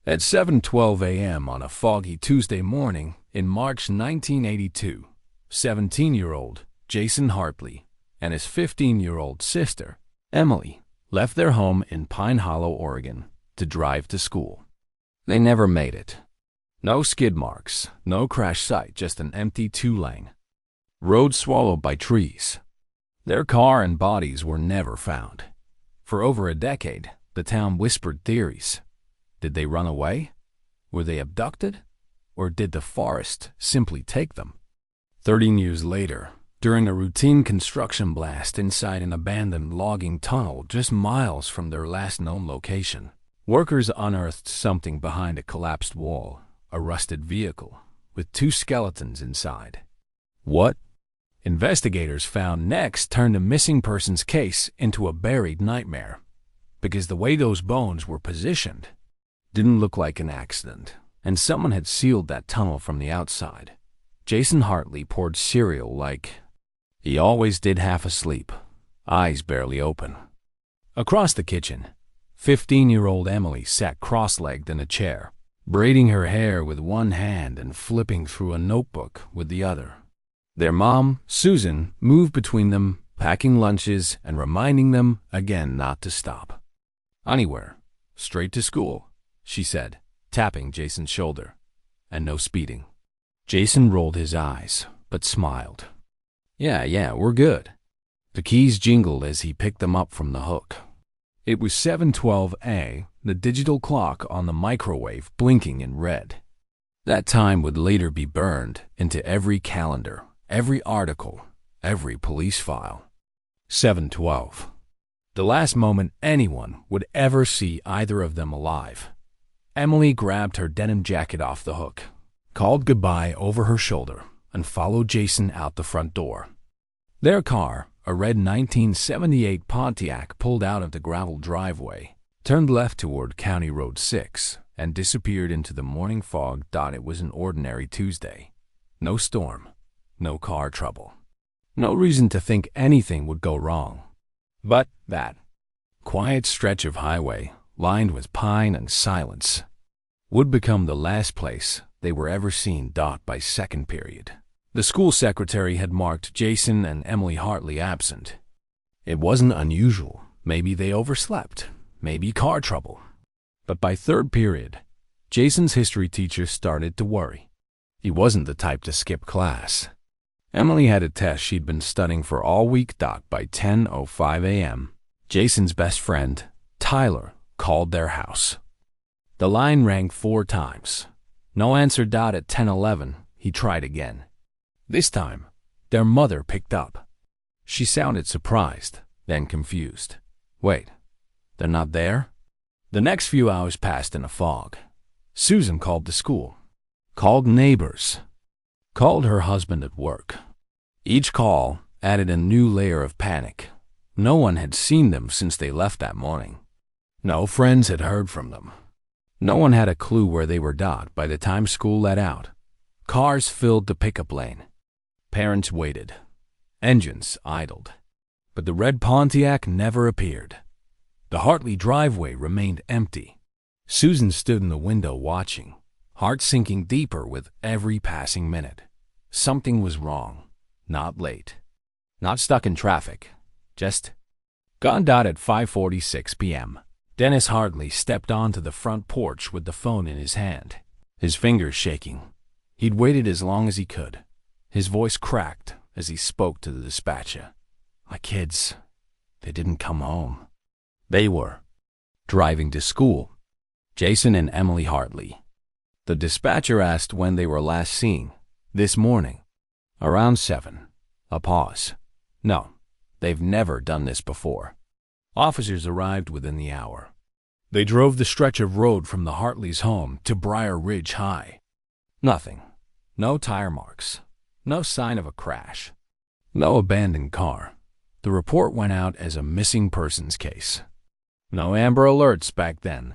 At 7:12 a.m. on a foggy Tuesday morning in March 1982, 17-year-old Jason Hartley and his 15-year-old sister, Emily, left their home in Pine Hollow, Oregon, to drive to school. They never made it. No skid marks, no crash site, just an empty two-lane road swallowed by trees. Their car and bodies were never found. For over a decade, the town whispered theories. Did they run away? Were they abducted? Or did the forest simply take them? 13 years later, during a routine construction blast inside an abandoned logging tunnel just miles from their last known location, workers unearthed something behind a collapsed wall, a rusted vehicle with two skeletons inside. What investigators found next turned a missing persons case into a buried nightmare, because the way those bones were positioned didn't look like an accident, and someone had sealed that tunnel from the outside. Jason Hartley poured cereal like he always did, half asleep, eyes barely open. Across the kitchen, 15-year-old Emily sat cross-legged in a chair, braiding her hair with one hand and flipping through a notebook with the other. Their mom, Susan, moved between them, packing lunches and reminding them again not to stop. "Anywhere, straight to school," she said, tapping Jason's shoulder. "And no speeding." Jason rolled his eyes, but smiled. Yeah, we're good." The keys jingled as he picked them up from the hook. It was 7:12 a.m., the digital clock on the microwave blinking in red. That time would later be burned into every calendar, every article, every police file. 7:12. The last moment anyone would ever see either of them alive. Emily grabbed her denim jacket off the hook, called goodbye over her shoulder, and followed Jason out the front door. Their car, a red 1978 Pontiac, pulled out of the gravel driveway, turned left toward County Road 6, and disappeared into the morning fog. It was an ordinary Tuesday. No storm, no car trouble. No reason to think anything would go wrong. But that quiet stretch of highway, lined with pine and silence, would become the last place they were ever seen. By second period, the school secretary had marked Jason and Emily Hartley absent. It wasn't unusual. Maybe they overslept, maybe car trouble. But by third period, Jason's history teacher started to worry. He wasn't the type to skip class. Emily had a test she'd been studying for all week. By 10:05 a.m., Jason's best friend, Tyler, called their house. The line rang 4 times. No answer. At 10:11, he tried again. This time, their mother picked up. She sounded surprised, then confused. Wait, they're not there? The next few hours passed in a fog. Susan called the school, called neighbors, called her husband at work. Each call added a new layer of panic. No one had seen them since they left that morning. No friends had heard from them. No one had a clue where they were. By the time school let out, cars filled the pickup lane. Parents waited. Engines idled. But the red Pontiac never appeared. The Hartley driveway remained empty. Susan stood in the window watching, heart sinking deeper with every passing minute. Something was wrong. Not late. Not stuck in traffic. Just gone. At 5:46 p.m., Dennis Hartley stepped onto the front porch with the phone in his hand, his fingers shaking. He'd waited as long as he could. His voice cracked as he spoke to the dispatcher. "My kids, they didn't come home." They were driving to school. Jason and Emily Hartley. The dispatcher asked when they were last seen. "This morning, around 7. A pause. "No, they've never done this before." Officers arrived within the hour. They drove the stretch of road from the Hartley's home to Briar Ridge High. Nothing. No tire marks. No sign of a crash. No abandoned car. The report went out as a missing persons case. No Amber Alerts back then.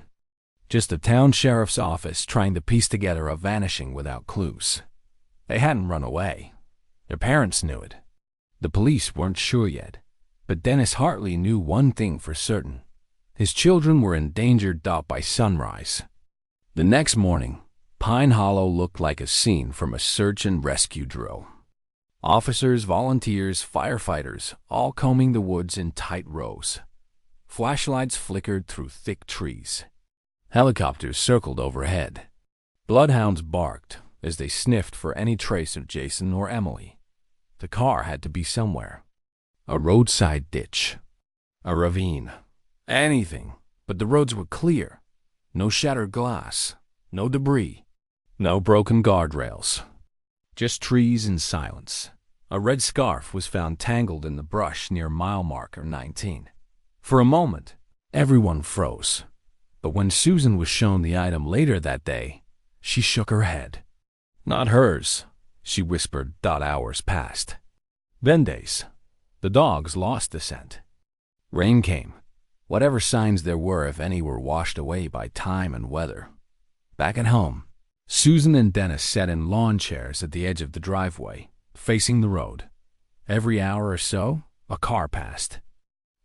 Just the town sheriff's office trying to piece together a vanishing without clues. They hadn't run away. Their parents knew it. The police weren't sure yet. But Dennis Hartley knew one thing for certain. His children were endangered by sunrise. The next morning, Pine Hollow looked like a scene from a search and rescue drill. Officers, volunteers, firefighters, all combing the woods in tight rows. Flashlights flickered through thick trees. Helicopters circled overhead. Bloodhounds barked as they sniffed for any trace of Jason or Emily. The car had to be somewhere. A roadside ditch. A ravine. Anything, but the roads were clear. No shattered glass. No debris. No broken guardrails. Just trees and silence. A red scarf was found tangled in the brush near mile marker 19. For a moment, everyone froze. But when Susan was shown the item later that day, she shook her head. Not hers, she whispered. Hours passed. Then days. The dogs lost the scent. Rain came. Whatever signs there were, if any, were washed away by time and weather. Back at home, Susan and Dennis sat in lawn chairs at the edge of the driveway, facing the road. Every hour or so, a car passed.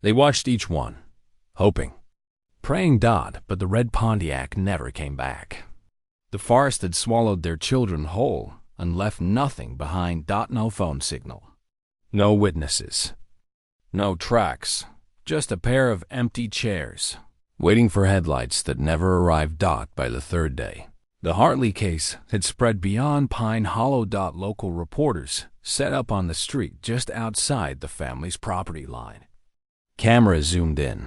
They watched each one, hoping, praying, but the red Pontiac never came back. The forest had swallowed their children whole and left nothing behind. No phone signal. No witnesses. No tracks. Just a pair of empty chairs, waiting for headlights that never arrived. By the third day, the Hartley case had spread beyond Pine Hollow. Local reporters set up on the street just outside the family's property line. Cameras zoomed in.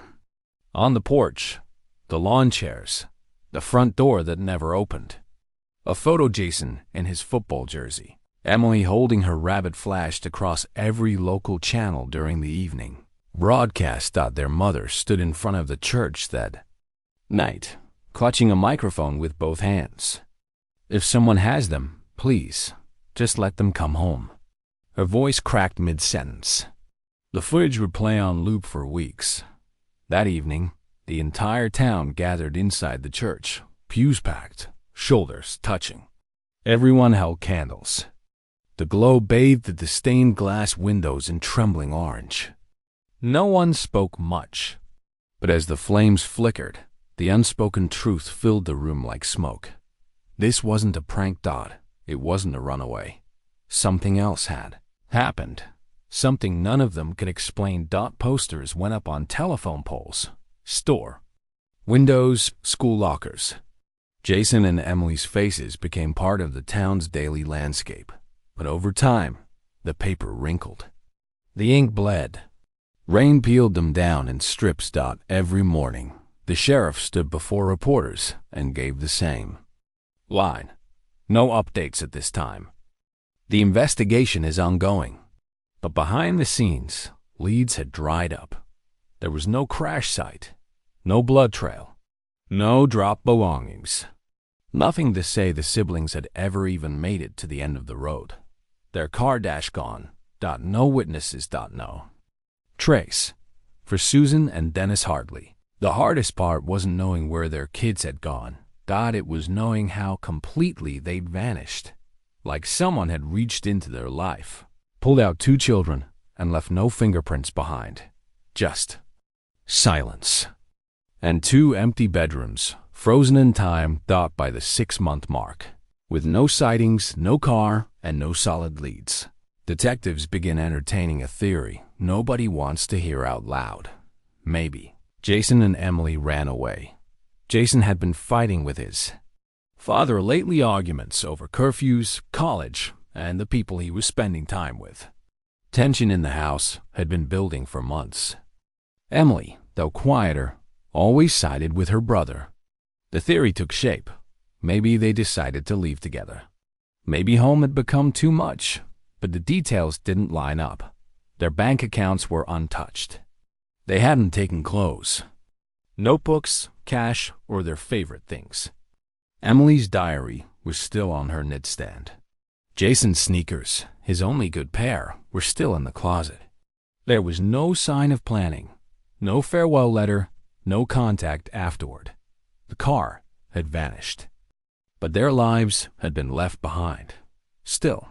On the porch, the lawn chairs, the front door that never opened. A photo Jason in his football jersey. Emily holding her rabbit flashed across every local channel during the evening. Broadcast. Their mother stood in front of the church that night, clutching a microphone with both hands. If someone has them, please, just let them come home. Her voice cracked mid-sentence. The footage would play on loop for weeks. That evening, the entire town gathered inside the church, pews packed, shoulders touching. Everyone held candles. The glow bathed the stained glass windows in trembling orange. No one spoke much, but as the flames flickered, the unspoken truth filled the room like smoke. This wasn't a prank. It wasn't a runaway. Something else had happened. Something none of them could explain. Posters went up on telephone poles, store, windows, school lockers. Jason and Emily's faces became part of the town's daily landscape, but over time, the paper wrinkled. The ink bled. Rain peeled them down in strips. Every morning, the sheriff stood before reporters and gave the same line. No updates at this time. The investigation is ongoing. But behind the scenes, leads had dried up. There was no crash site, no blood trail, no dropped belongings. Nothing to say the siblings had ever even made it to the end of the road. Their car dash gone. No witnesses. No trace. For Susan and Dennis Hartley, the hardest part wasn't knowing where their kids had gone. It was knowing how completely they'd vanished. Like someone had reached into their life, pulled out two children, and left no fingerprints behind. Just silence. And two empty bedrooms, frozen in time. By the 6-month mark, with no sightings, no car, and no solid leads, detectives begin entertaining a theory nobody wants to hear out loud. Maybe Jason and Emily ran away. Jason had been fighting with his father lately. Arguments over curfews, college, and the people he was spending time with. Tension in the house had been building for months. Emily, though quieter, always sided with her brother. The theory took shape. Maybe they decided to leave together. Maybe home had become too much, but the details didn't line up. Their bank accounts were untouched. They hadn't taken clothes, notebooks, cash, or their favorite things. Emily's diary was still on her nightstand. Jason's sneakers, his only good pair, were still in the closet. There was no sign of planning, no farewell letter, no contact afterward. The car had vanished. But their lives had been left behind. Still,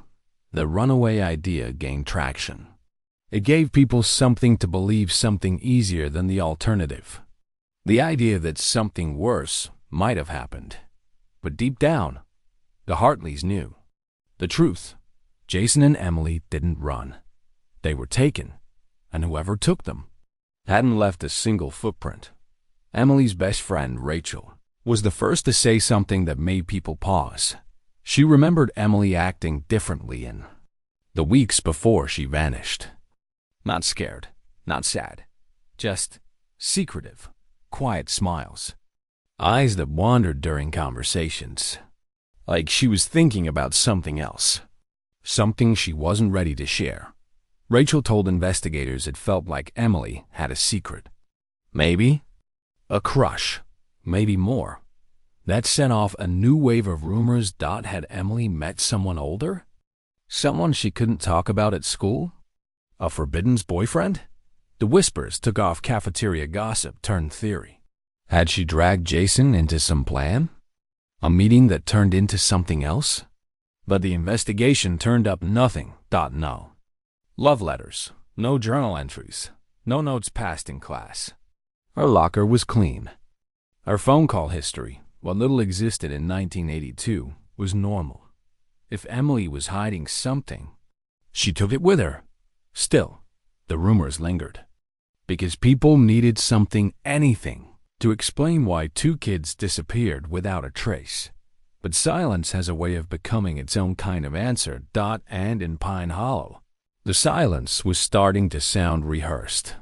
the runaway idea gained traction. It gave people something to believe, something easier than the alternative. The idea that something worse might have happened. But deep down, the Hartleys knew. The truth, Jason and Emily didn't run. They were taken, and whoever took them hadn't left a single footprint. Emily's best friend, Rachel, was the first to say something that made people pause. She remembered Emily acting differently in the weeks before she vanished. Not scared, not sad, just secretive, quiet smiles. Eyes that wandered during conversations, like she was thinking about something else, something she wasn't ready to share. Rachel told investigators it felt like Emily had a secret. Maybe a crush, maybe more. That set off a new wave of rumors. Had Emily met someone older? Someone she couldn't talk about at school? A forbidden boyfriend? The whispers took off. Cafeteria gossip turned theory. Had she dragged Jason into some plan? A meeting that turned into something else? But the investigation turned up nothing. No love letters, no journal entries, no notes passed in class. Her locker was clean. Her phone call history, what little existed in 1982, was normal. If Emily was hiding something, she took it with her. Still, the rumors lingered. Because people needed something, anything, to explain why two kids disappeared without a trace. But silence has a way of becoming its own kind of answer. And in Pine Hollow, the silence was starting to sound rehearsed.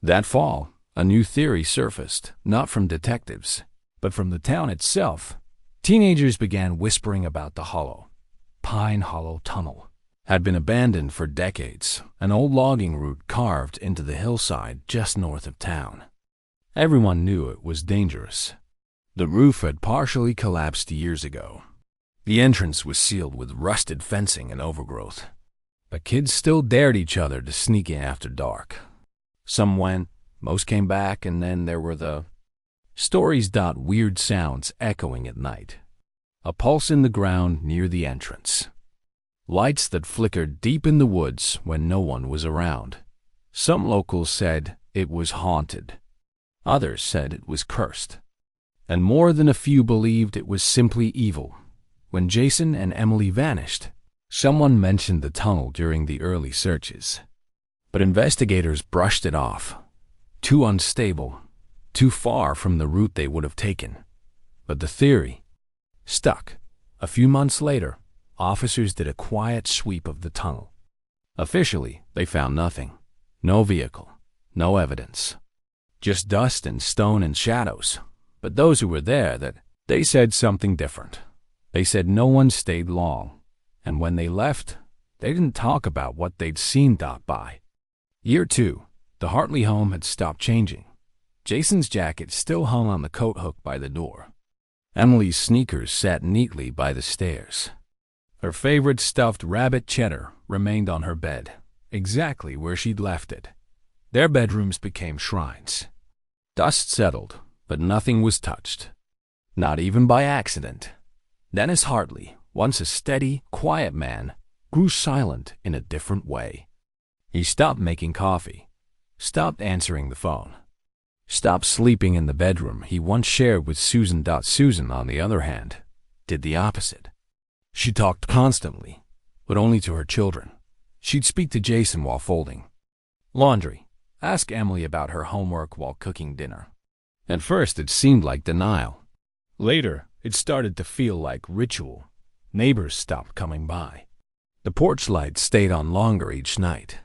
That fall, a new theory surfaced, not from detectives, but from the town itself. Teenagers began whispering about the hollow. Pine Hollow Tunnel had been abandoned for decades, an old logging route carved into the hillside just north of town. Everyone knew it was dangerous. The roof had partially collapsed years ago. The entrance was sealed with rusted fencing and overgrowth. But kids still dared each other to sneak in after dark. Some went, most came back, and then there were the stories. Weird sounds echoing at night. A pulse in the ground near the entrance. Lights that flickered deep in the woods when no one was around. Some locals said it was haunted. Others said it was cursed. And more than a few believed it was simply evil. When Jason and Emily vanished, someone mentioned the tunnel during the early searches. But investigators brushed it off. Too unstable, too far from the route they would have taken. But the theory stuck. A few months later, officers did a quiet sweep of the tunnel. Officially, they found nothing. No vehicle, no evidence. Just dust and stone and shadows. But those who were there, they said something different. They said no one stayed long. And when they left, they didn't talk about what they'd seen. By year 2, the Hartley home had stopped changing. Jason's jacket still hung on the coat hook by the door. Emily's sneakers sat neatly by the stairs. Her favorite stuffed rabbit cheddar remained on her bed, exactly where she'd left it. Their bedrooms became shrines. Dust settled, but nothing was touched. Not even by accident. Dennis Hartley, once a steady, quiet man, grew silent in a different way. He stopped making coffee, stopped answering the phone, stopped sleeping in the bedroom he once shared with Susan. Susan, on the other hand, did the opposite. She talked constantly, but only to her children. She'd speak to Jason while folding laundry, ask Emily about her homework while cooking dinner. At first, it seemed like denial. Later, it started to feel like ritual. Neighbors stopped coming by. The porch light stayed on longer each night.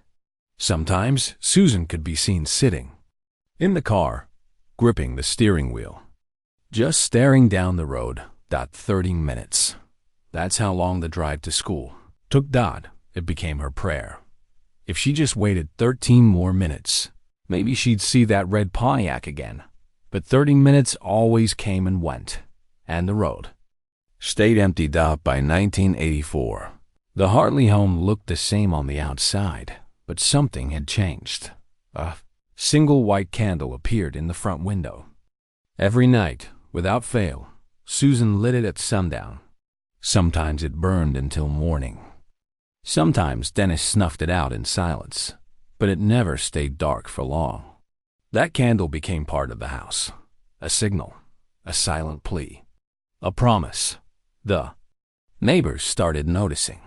Sometimes, Susan could be seen sitting in the car, gripping the steering wheel, just staring down the road. 30 minutes. That's how long the drive to school took. It became her prayer. If she just waited 13 more minutes, maybe she'd see that red Pontiac again. But 30 minutes always came and went, and the road stayed empty. By 1984, the Hartley home looked the same on the outside, but something had changed. A single white candle appeared in the front window. Every night, without fail, Susan lit it at sundown. Sometimes it burned until morning. Sometimes Dennis snuffed it out in silence, but it never stayed dark for long. That candle became part of the house, a signal, a silent plea. A promise. The neighbors started noticing.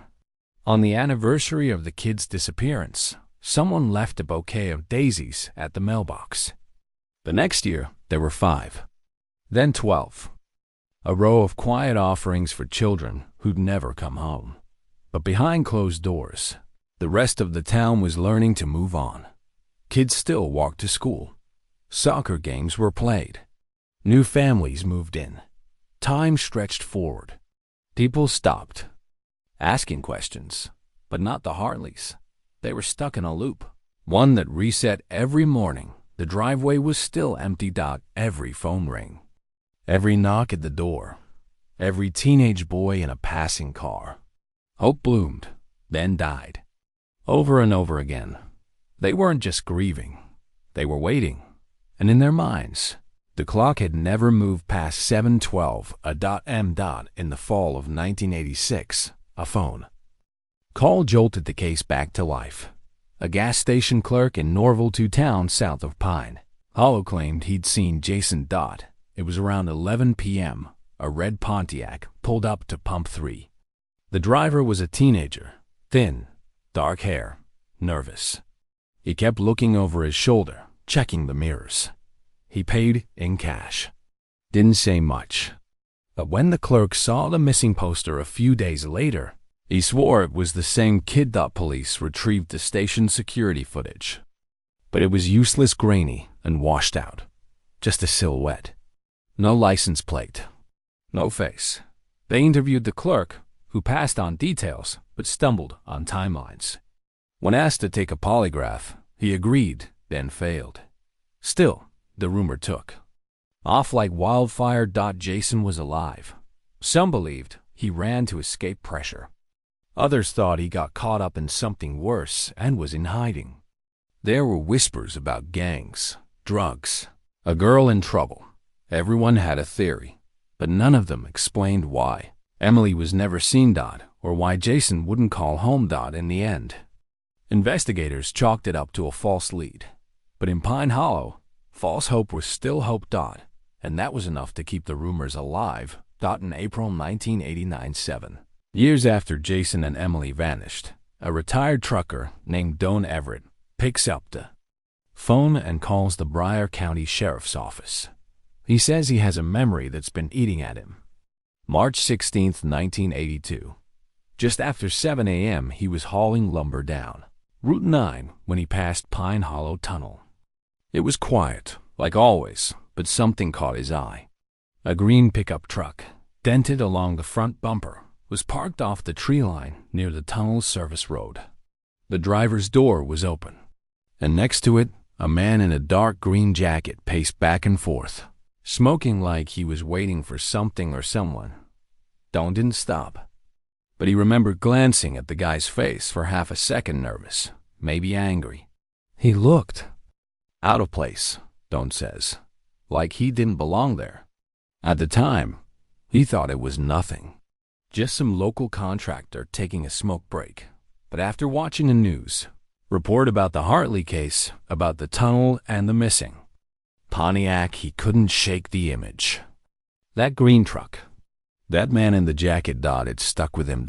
On the anniversary of the kid's disappearance, someone left a bouquet of daisies at the mailbox. The next year, there were 5. Then 12. A row of quiet offerings for children who'd never come home. But behind closed doors, the rest of the town was learning to move on. Kids still walked to school. Soccer games were played. New families moved in. Time stretched forward. People stopped, asking questions, but not the Hartleys. They were stuck in a loop, one that reset every morning. The driveway was still empty. Every phone ring, every knock at the door, every teenage boy in a passing car. Hope bloomed, then died. Over and over again. They weren't just grieving. They were waiting. And in their minds, the clock had never moved past 7:12 a.m. In the fall of 1986, a phone call jolted the case back to life. A gas station clerk in Norville, 2 towns south of Pine Hollow, claimed he'd seen Jason Dodd. It was around 11 p.m. A red Pontiac pulled up to Pump 3. The driver was a teenager, thin, dark hair, nervous. He kept looking over his shoulder, checking the mirrors. He paid in cash. Didn't say much. But when the clerk saw the missing poster a few days later, he swore it was the same kid. Police retrieved the station security footage. But it was useless, grainy, and washed out. Just a silhouette. No license plate. No face. They interviewed the clerk, who passed on details but stumbled on timelines. When asked to take a polygraph, he agreed, then failed. Still, the rumor took off like wildfire. Jason was alive. Some believed he ran to escape pressure. Others thought he got caught up in something worse and was in hiding. There were whispers about gangs, drugs, a girl in trouble. Everyone had a theory, but none of them explained why Emily was never seen. Or why Jason wouldn't call home. In the end, investigators chalked it up to a false lead. But in Pine Hollow, false hope was still hope. And that was enough to keep the rumors alive. In April 1989, 7 years after Jason and Emily vanished, a retired trucker named Don Everett picks up the phone and calls the Bryan County Sheriff's Office. He says he has a memory that's been eating at him. March 16, 1982. Just after 7 a.m., he was hauling lumber down Route 9 when he passed Pine Hollow Tunnel. It was quiet, like always, but something caught his eye. A green pickup truck, dented along the front bumper, was parked off the tree line near the tunnel's service road. The driver's door was open, and next to it, a man in a dark green jacket paced back and forth, smoking like he was waiting for something or someone. Don didn't stop, but he remembered glancing at the guy's face for half a second, nervous, maybe angry. He looked out of place, Don says, like he didn't belong there. At the time, he thought it was nothing, just some local contractor taking a smoke break. But after watching the news report about the Hartley case, about the tunnel and the missing Pontiac, he couldn't shake the image. That green truck, that man in the jacket. It stuck with him.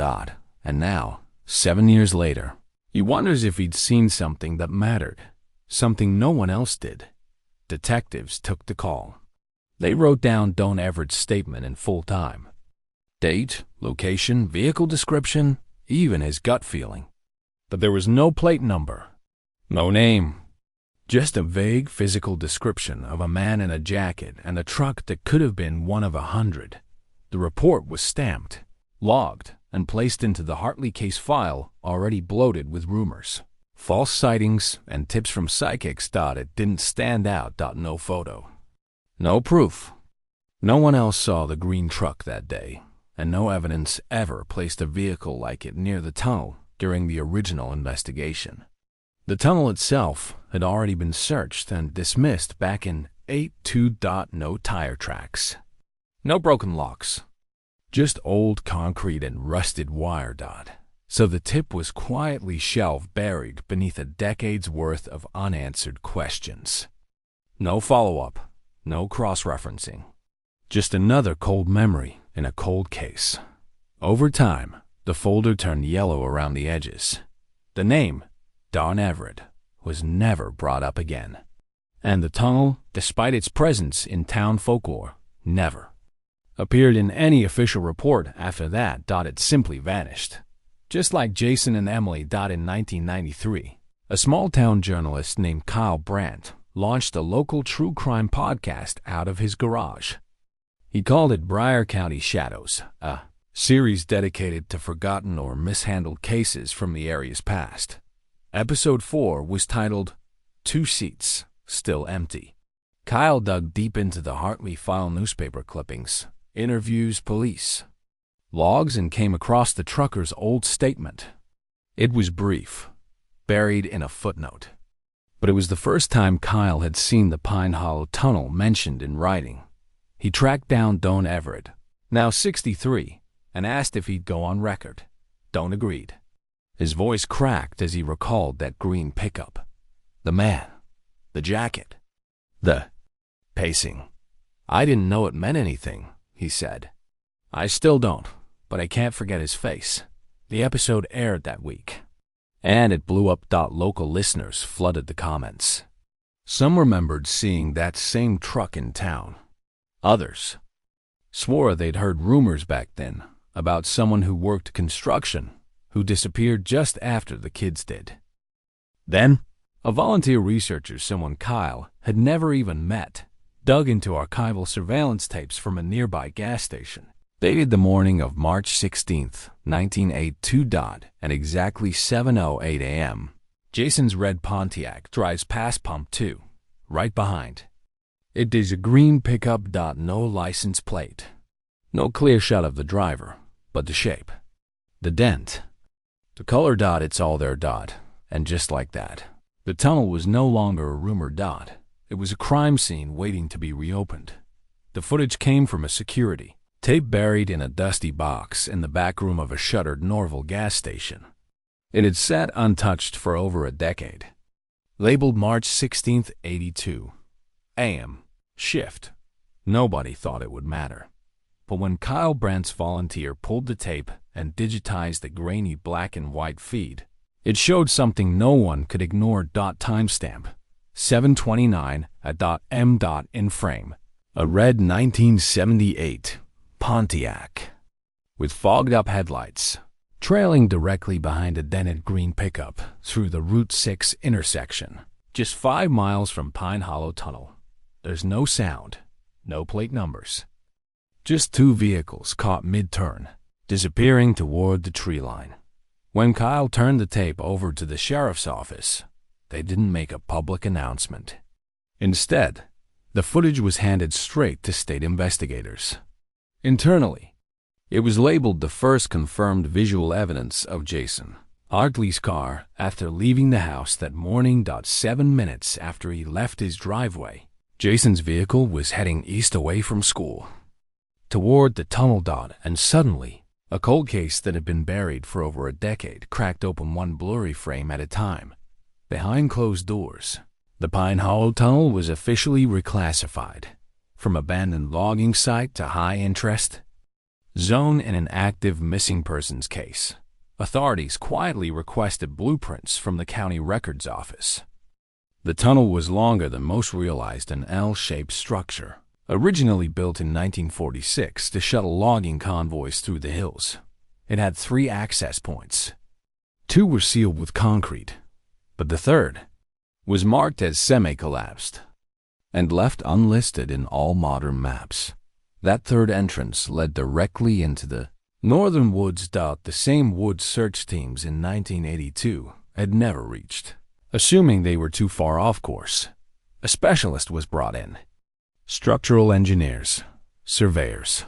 And now, 7 years later, he wonders if he'd seen something that mattered, something no one else did. Detectives took the call. They wrote down Don Everett's statement in full time. Date, location, vehicle description, even his gut feeling. But there was no plate number, no name, just a vague physical description of a man in a jacket and a truck that could have been one of 100. The report was stamped, logged, and placed into the Hartley case file already bloated with rumors, false sightings, and tips from psychics. It didn't stand out. No photo, no proof. No one else saw the green truck that day, and no evidence ever placed a vehicle like it near the tunnel during the original investigation. The tunnel itself had already been searched and dismissed back in 82. No tire tracks, no broken locks, just old concrete and rusted wire. So the tip was quietly shelved, buried beneath a decade's worth of unanswered questions. No follow-up, no cross-referencing, just another cold memory in a cold case. Over time, the folder turned yellow around the edges. The name, Don Everett, was never brought up again. And the tunnel, despite its presence in town folklore, never appeared in any official report after that. It simply vanished. Just like Jason and Emily. In 1993, a small-town journalist named Kyle Brandt launched a local true crime podcast out of his garage. He called it Briar County Shadows, a series dedicated to forgotten or mishandled cases from the area's past. Episode 4 was titled, "Two Seats, Still Empty." Kyle dug deep into the Hartley file newspaper clippings, interviews, police logs, and came across the trucker's old statement. It was brief, buried in a footnote, but it was the first time Kyle had seen the Pine Hollow Tunnel mentioned in writing. He tracked down Don Everett, now 63, and asked if he'd go on record. Don agreed. His voice cracked as he recalled that green pickup. The man, the jacket, the pacing. "I didn't know it meant anything," he said. "I still don't, but I can't forget his face." The episode aired that week, and it blew up. Local listeners flooded the comments. Some remembered seeing that same truck in town. Others swore they'd heard rumors back then about someone who worked construction who disappeared just after the kids did. Then, a volunteer researcher someone Kyle had never even met dug into archival surveillance tapes from a nearby gas station. Dated the morning of March 16, 1982. At exactly 7:08 a.m., Jason's red Pontiac drives past Pump 2, right behind. It is a green pickup. No license plate. No clear shot of the driver, but the shape, the dent, the color. It's all there. And just like that, the tunnel was no longer a rumor. It was a crime scene waiting to be reopened. The footage came from a security tape buried in a dusty box in the back room of a shuttered Norville gas station. It had sat untouched for over a decade. Labeled March 16, 82, AM, shift. Nobody thought it would matter. But when Kyle Brandt's volunteer pulled the tape and digitized the grainy black and white feed, it showed something no one could ignore. Timestamp 7:29 at M. In frame, a red 1978 Pontiac with fogged-up headlights, trailing directly behind a dented green pickup through the Route 6 intersection, just 5 miles from Pine Hollow Tunnel. There's no sound, no plate numbers. Just 2 vehicles caught mid-turn, disappearing toward the tree line. When Kyle turned the tape over to the sheriff's office, they didn't make a public announcement. Instead, the footage was handed straight to state investigators. Internally, it was labeled the first confirmed visual evidence of Jason Hartley's car after leaving the house that morning. 7 minutes after he left his driveway, Jason's vehicle was heading east away from school, toward the tunnel. And suddenly, a cold case that had been buried for over a decade cracked open one blurry frame at a time. Behind closed doors, the Pine Hollow Tunnel was officially reclassified from abandoned logging site to high-interest zone in an active missing persons case. Authorities quietly requested blueprints from the county records office. The tunnel was longer than most realized, an L-shaped structure, originally built in 1946 to shuttle logging convoys through the hills. It had 3 access points. 2 were sealed with concrete, but the third was marked as semi-collapsed and left unlisted in all modern maps. That third entrance led directly into the northern woods. The same woods search teams in 1982 had never reached. Assuming they were too far off course, a specialist was brought in. Structural engineers, surveyors.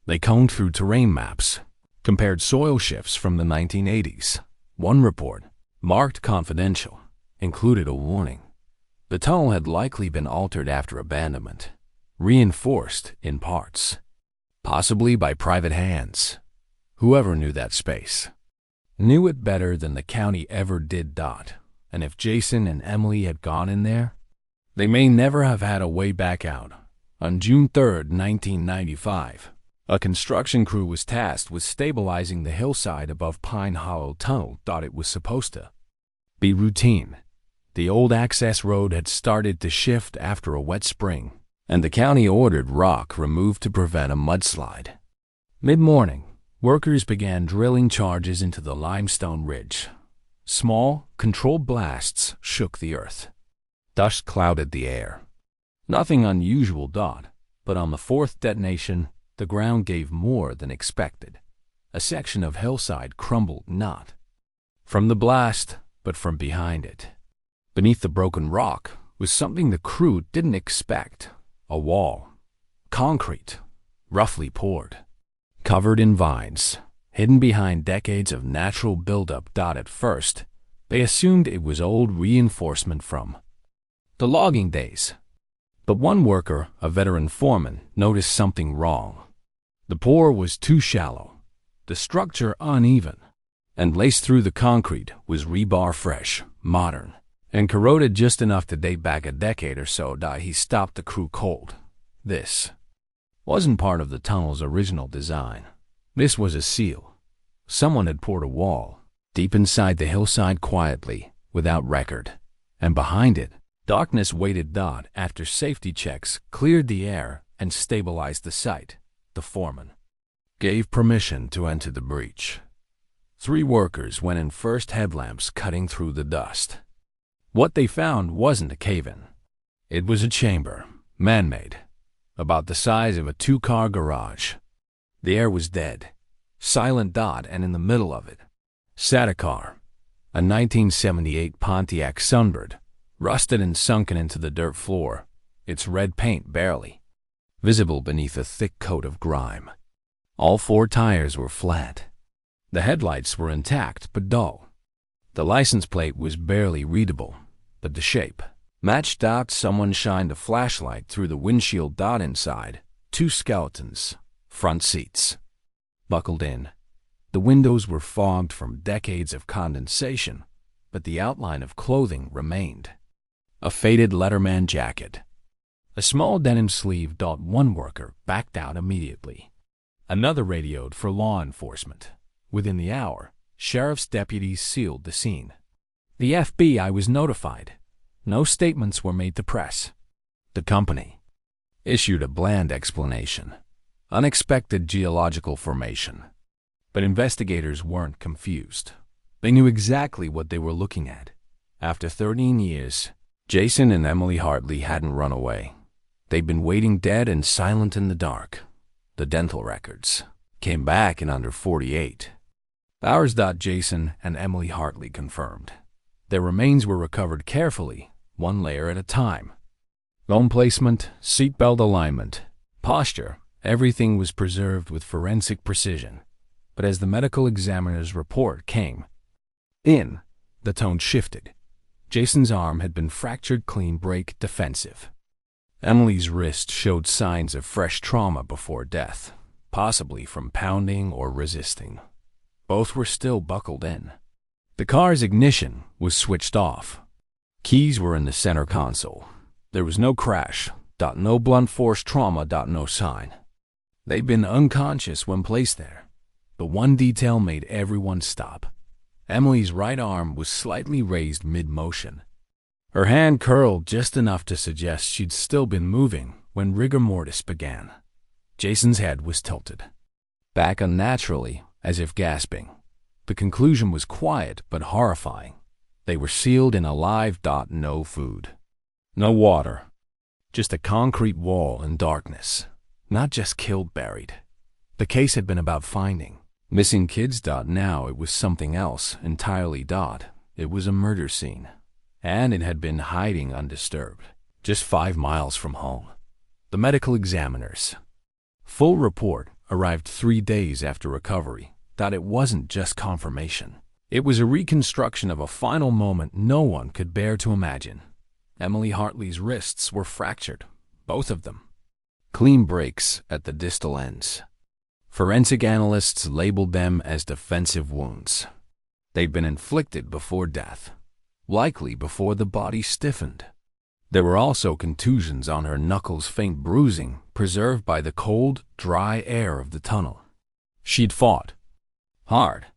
They combed through terrain maps, compared soil shifts from the 1980s. One report, marked confidential, included a warning. The tunnel had likely been altered after abandonment, reinforced in parts, possibly by private hands. Whoever knew that space knew it better than the county ever did. And if Jason and Emily had gone in there, they may never have had a way back out. On June 3, 1995, A construction crew was tasked with stabilizing the hillside above Pine Hollow Tunnel. It was supposed to be routine. The old access road had started to shift after a wet spring, and the county ordered rock removed to prevent a mudslide. Mid-morning, workers began drilling charges into the limestone ridge. Small, controlled blasts shook the earth. Dust clouded the air. Nothing unusual, but on the fourth detonation, the ground gave more than expected. A section of hillside crumbled not from the blast, but from behind it. Beneath the broken rock was something the crew didn't expect. A wall. Concrete. Roughly poured. Covered in vines. Hidden behind decades of natural buildup. At first, they assumed it was old reinforcement from the logging days. But one worker, a veteran foreman, noticed something wrong. The pour was too shallow, the structure uneven, and laced through the concrete was rebar fresh, modern, and corroded just enough to date back a decade or so. He stopped the crew cold. This wasn't part of the tunnel's original design. This was a seal. Someone had poured a wall, deep inside the hillside quietly, without record, and behind it, darkness waited. After safety checks cleared the air and stabilized the site, the foreman gave permission to enter the breach. 3 workers went in first, headlamps cutting through the dust. What they found wasn't a cave-in. It was a chamber, man-made, about the size of a 2-car garage. The air was dead, silent. And in the middle of it sat a car, a 1978 Pontiac Sunbird, rusted and sunken into the dirt floor, its red paint barely visible beneath a thick coat of grime. All 4 tires were flat. The headlights were intact but dull. The license plate was barely readable, but the shape matched. Someone shined a flashlight through the windshield. Inside, 2 skeletons, front seats, buckled in. The windows were fogged from decades of condensation, but the outline of clothing remained. A faded Letterman jacket. A small denim sleeve. One worker backed out immediately. Another radioed for law enforcement. Within the hour, sheriff's deputies sealed the scene. The FBI was notified. No statements were made to press. The company issued a bland explanation. Unexpected geological formation. But investigators weren't confused. They knew exactly what they were looking at. After 13 years, Jason and Emily Hartley hadn't run away. They'd been waiting dead and silent in the dark. The dental records came back in under 48 hours. Jason and Emily Hartley confirmed. Their remains were recovered carefully, 1 layer at a time. Bone placement, seatbelt alignment, posture, everything was preserved with forensic precision. But as the medical examiner's report came in, the tone shifted. Jason's arm had been fractured, clean break, defensive. Emily's wrist showed signs of fresh trauma before death, possibly from pounding or resisting. Both were still buckled in. The car's ignition was switched off. Keys were in the center console. There was no crash. No blunt force trauma. No sign. They'd been unconscious when placed there. But one detail made everyone stop. Emily's right arm was slightly raised mid-motion. Her hand curled just enough to suggest she'd still been moving when rigor mortis began. Jason's head was tilted back unnaturally, as if gasping. The conclusion was quiet but horrifying. They were sealed in alive. No food. No water. Just a concrete wall and darkness. Not just killed, buried. The case had been about finding missing kids. Now it was something else entirely. It was a murder scene. And it had been hiding undisturbed, just 5 miles from home. The medical examiner's full report arrived 3 days after recovery. It wasn't just confirmation. It was a reconstruction of a final moment no one could bear to imagine. Emily Hartley's wrists were fractured, both of them. Clean breaks at the distal ends. Forensic analysts labeled them as defensive wounds. They'd been inflicted before death. Likely before the body stiffened. There were also contusions on her knuckles, faint bruising preserved by the cold, dry air of the tunnel. She'd fought hard.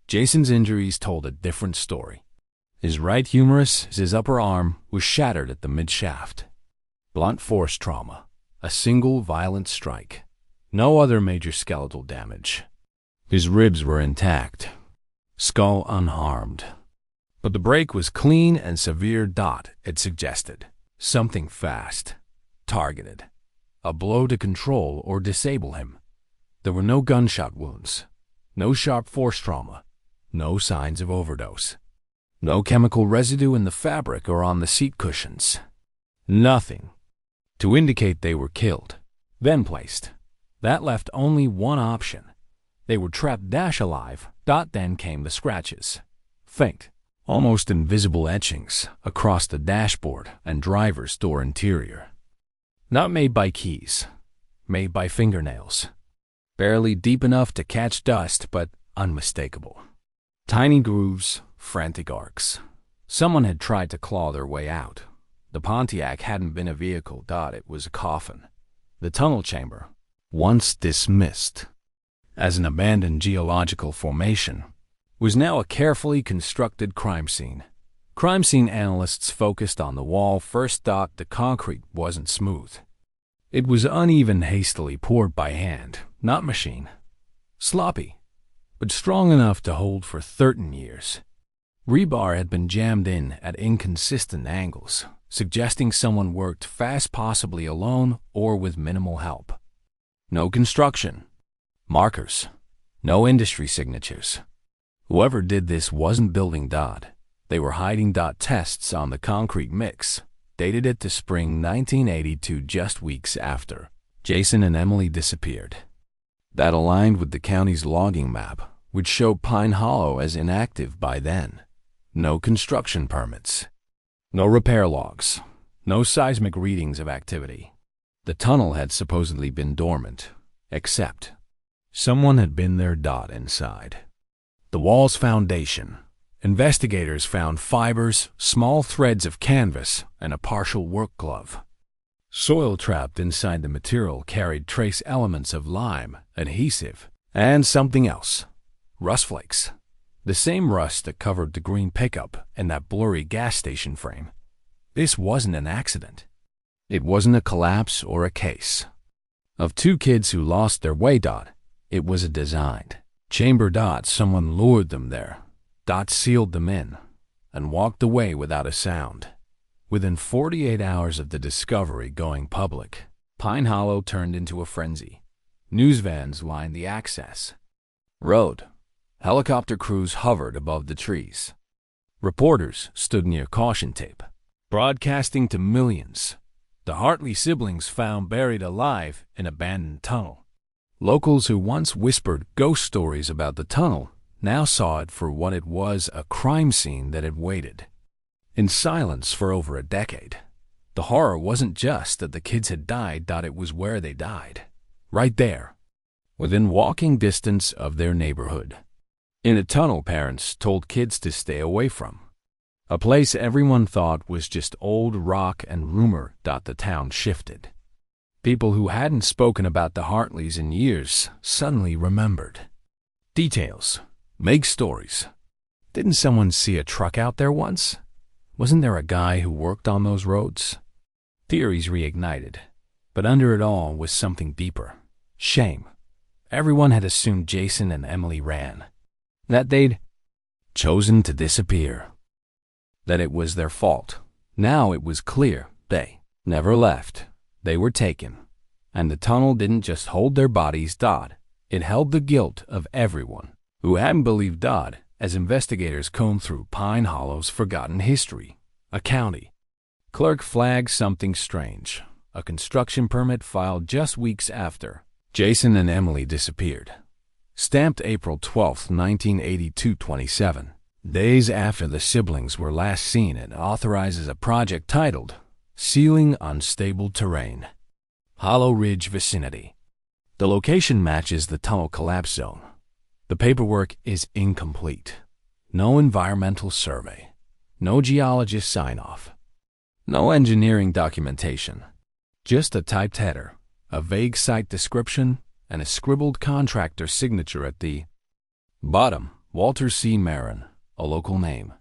Jason's injuries told a different story. His right humerus, his upper arm, was shattered at the midshaft. Blunt force trauma. A single violent strike. No other major skeletal damage. His ribs were intact. Skull unharmed. But the break was clean and severe. It suggested something fast, targeted. A blow to control or disable him. There were no gunshot wounds. No sharp force trauma. No signs of overdose. No chemical residue in the fabric or on the seat cushions. Nothing to indicate they were killed, then placed. That left only one option. They were trapped alive. Then came the scratches. Faint, almost invisible etchings across the dashboard and driver's door interior. Not made by keys, made by fingernails. Barely deep enough to catch dust, but unmistakable. Tiny grooves, frantic arcs. Someone had tried to claw their way out. The Pontiac hadn't been a vehicle. It was a coffin. The tunnel chamber, once dismissed as an abandoned geological formation, was now a carefully constructed crime scene. Crime scene analysts focused on the wall first. The concrete wasn't smooth. It was uneven, hastily poured by hand, not machine. Sloppy, but strong enough to hold for 13 years. Rebar had been jammed in at inconsistent angles, suggesting someone worked fast, possibly alone or with minimal help. No construction markers, no industry signatures. Whoever did this wasn't building. They were hiding. Tests on the concrete mix dated it to spring 1982, just weeks after Jason and Emily disappeared. That aligned with the county's logging map, which showed Pine Hollow as inactive by then. No construction permits. No repair logs. No seismic readings of activity. The tunnel had supposedly been dormant, except someone had been there. Inside the wall's foundation, investigators found fibers, small threads of canvas, and a partial work glove. Soil trapped inside the material carried trace elements of lime, adhesive, and something else. Rust flakes. The same rust that covered the green pickup and that blurry gas station frame. This wasn't an accident. It wasn't a collapse or a case of two kids who lost their way. It was a designed chamber. Someone lured them there. Sealed them in and walked away without a sound. Within 48 hours of the discovery going public, Pine Hollow turned into a frenzy. News vans lined the access road. Helicopter crews hovered above the trees. Reporters stood near caution tape, broadcasting to millions. The Hartley siblings found buried alive in abandoned tunnel. Locals who once whispered ghost stories about the tunnel now saw it for what it was, a crime scene that had waited in silence for over a decade. The horror wasn't just that the kids had died. It was where they died. Right there, within walking distance of their neighborhood. In a tunnel parents told kids to stay away from. A place everyone thought was just old rock and rumor. The town shifted. People who hadn't spoken about the Hartleys in years suddenly remembered. Details. Make stories. Didn't someone see a truck out there once? Wasn't there a guy who worked on those roads? Theories reignited, but under it all was something deeper. Shame. Everyone had assumed Jason and Emily ran. That they'd chosen to disappear. That it was their fault. Now it was clear they never left. They were taken. And the tunnel didn't just hold their bodies. It held the guilt of everyone who hadn't believed. As investigators combed through Pine Hollow's forgotten history, a county clerk flagged something strange. A construction permit filed just weeks after Jason and Emily disappeared. Stamped April 12, 1982, 27 days after the siblings were last seen. It authorizes a project titled Sealing Unstable Terrain, Hollow Ridge Vicinity. The location matches the tunnel collapse zone. The paperwork is incomplete. No environmental survey. No geologist sign-off. No engineering documentation. Just a typed header, a vague site description, and a scribbled contractor signature at the bottom. Walter C. Marin, a local name.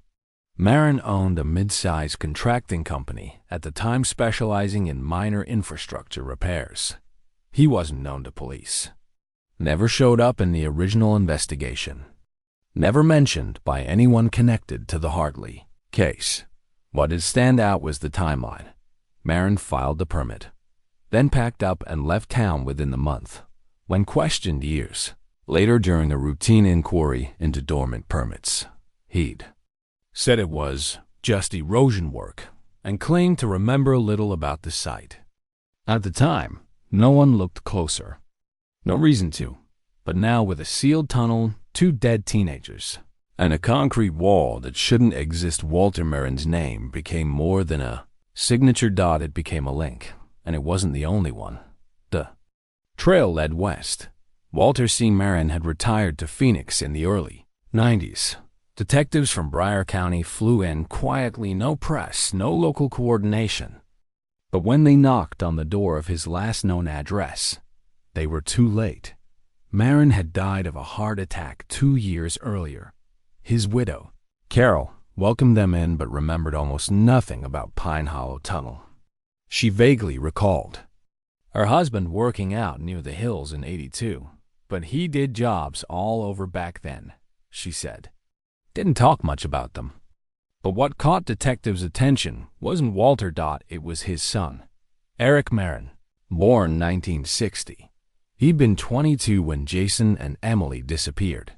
Marin owned a mid-sized contracting company, at the time specializing in minor infrastructure repairs. He wasn't known to police. Never showed up in the original investigation. Never mentioned by anyone connected to the Hartley case. What did stand out was the timeline. Marin filed the permit, then packed up and left town within the month. When questioned years later during a routine inquiry into dormant permits, he'd said it was just erosion work and claimed to remember little about the site. At the time, no one looked closer. No reason to, but now with a sealed tunnel, 2 dead teenagers, and a concrete wall that shouldn't exist, Walter Marin's name became more than a signature dot. It became a link, and it wasn't the only one. The trail led west. Walter C. Marin had retired to Phoenix in the early 90s. Detectives from Broward County flew in quietly, no press, no local coordination. But when they knocked on the door of his last known address, they were too late. Marin had died of a heart attack 2 years earlier. His widow, Carol, welcomed them in but remembered almost nothing about Pine Hollow Tunnel. She vaguely recalled her husband working out near the hills in '82, but he did jobs all over back then, she said. Didn't talk much about them. But what caught detectives' attention wasn't Walter. It was his son, Eric Marin, born 1960. He'd been 22 when Jason and Emily disappeared.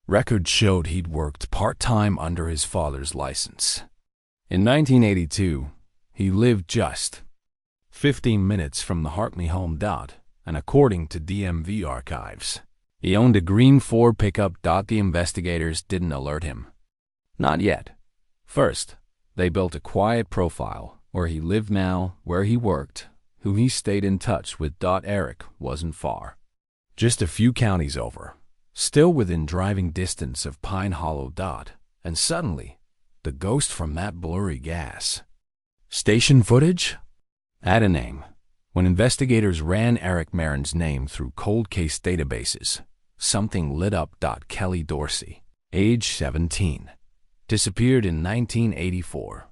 Records showed he'd worked part-time under his father's license. In 1982, he lived just 15 minutes from the Hartley home. And according to DMV archives, he owned a green Ford pickup. The investigators didn't alert him. Not yet. First, they built a quiet profile, where he lived now, where he worked, who he stayed in touch with. Eric wasn't far. Just a few counties over, still within driving distance of Pine Hollow. And suddenly, the ghost from that blurry gas station footage had a name. When investigators ran Eric Marin's name through cold case databases, something lit up. Kelly Dorsey, age 17, disappeared in 1984.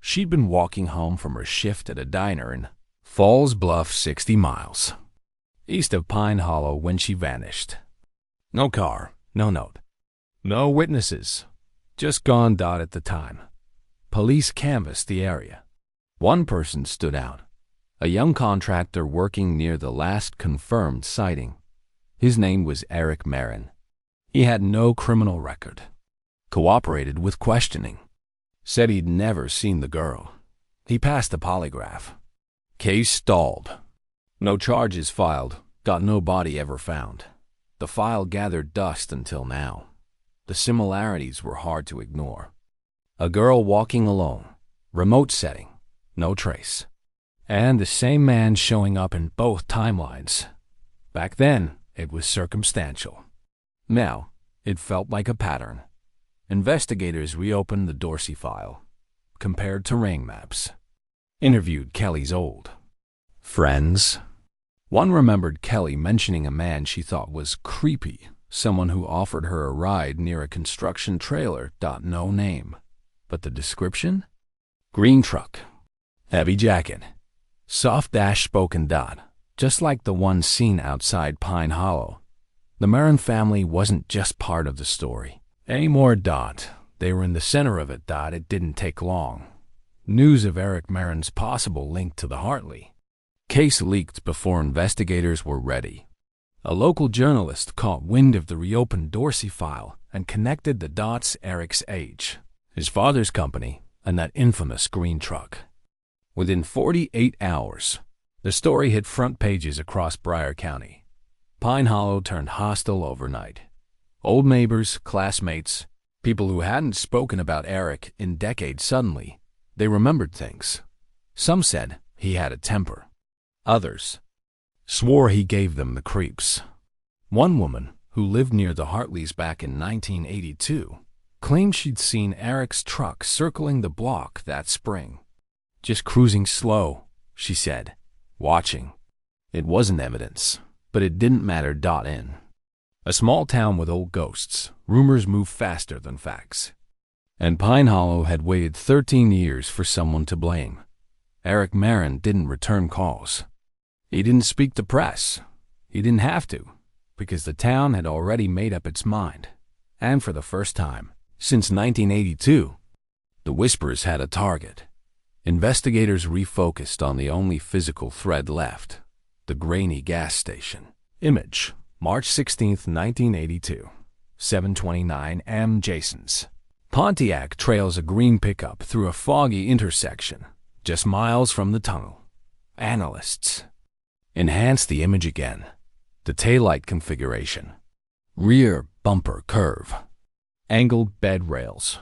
She'd been walking home from her shift at a diner in Falls Bluff, 60 miles east of Pine Hollow, when she vanished. No car, no note, no witnesses, just gone. At the time, police canvassed the area. One person stood out, a young contractor working near the last confirmed sighting. His name was Eric Marin. He had no criminal record, cooperated with questioning, said he'd never seen the girl. He passed the polygraph. Case stalled. No charges filed. No body ever found. The file gathered dust until now. The similarities were hard to ignore. A girl walking alone, remote setting, no trace. And the same man showing up in both timelines. Back then, it was circumstantial. Now, it felt like a pattern. Investigators reopened the Dorsey file, compared terrain maps, interviewed Kelly's old friends. One remembered Kelly mentioning a man she thought was creepy, someone who offered her a ride near a construction trailer. No name. But the description? Green truck, heavy jacket, soft dash-spoken. Just like the one seen outside Pine Hollow. The Marin family wasn't just part of the story anymore. They were in the center of it. It didn't take long. News of Eric Marin's possible link to the Hartley case leaked before investigators were ready. A local journalist caught wind of the reopened Dorsey file and connected the dots: Eric's age, his father's company, and that infamous green truck. Within 48 hours, the story hit front pages across Broward County. Pine Hollow turned hostile overnight. Old neighbors, classmates, people who hadn't spoken about Eric in decades, suddenly, they remembered things. Some said he had a temper. Others swore he gave them the creeps. One woman, who lived near the Hartleys back in 1982, claimed she'd seen Eric's truck circling the block that spring. Just cruising slow, she said, watching. It wasn't evidence, but it didn't matter. In a small town with old ghosts, rumors move faster than facts. And Pine Hollow had waited 13 years for someone to blame. Eric Marin didn't return calls. He didn't speak to press. He didn't have to, because the town had already made up its mind. And for the first time since 1982, the Whispers had a target. Investigators refocused on the only physical thread left, the grainy gas station. Image, March 16, 1982, 7:29 am. Jason's Pontiac trails a green pickup through a foggy intersection, just miles from the tunnel. Analysts enhance the image again. The taillight configuration. Rear bumper curve. Angled bed rails.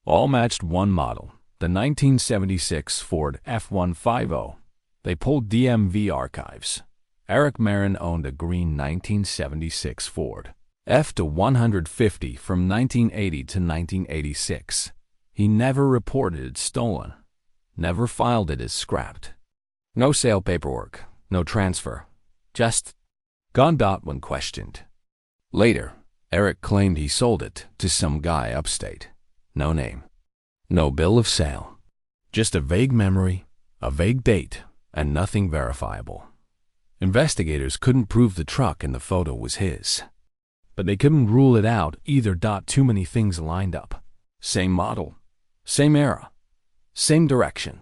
All matched one model, the 1976 Ford F-150. They pulled DMV archives. Eric Marin owned a green 1976 Ford F-150 from 1980 to 1986. He never reported it stolen, never filed it as scrapped. No sale paperwork, no transfer, just gone. When questioned later, Eric claimed he sold it to some guy upstate. No name, no bill of sale, just a vague memory, a vague date, and nothing verifiable. Investigators couldn't prove the truck in the photo was his, but they couldn't rule it out either. Too many things lined up. Same model, same era, same direction.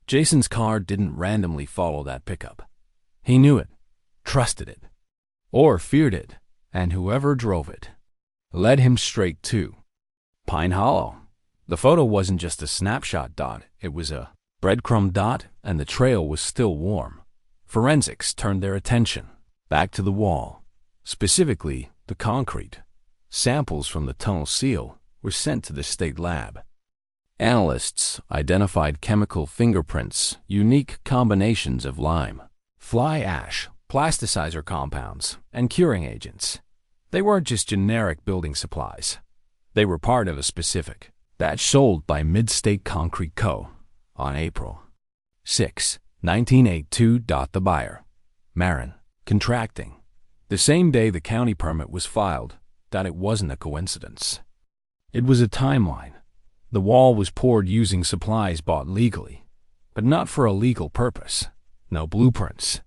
Jason's car didn't randomly follow that pickup. He knew it, trusted it, or feared it, and whoever drove it led him straight to Pine Hollow. The photo wasn't just a snapshot. It was a breadcrumb. And the trail was still warm. Forensics turned their attention back to the wall, specifically the concrete. Samples from the tunnel seal were sent to the state lab. Analysts identified chemical fingerprints, unique combinations of lime, fly ash, plasticizer compounds, and curing agents. They weren't just generic building supplies. They were part of a specific batch sold by Mid-State Concrete Co. on April 6, 1982. The buyer, Marin, contracting. The same day the county permit was filed. It wasn't a coincidence. It was a timeline. The wall was poured using supplies bought legally, but not for a legal purpose. No blueprints.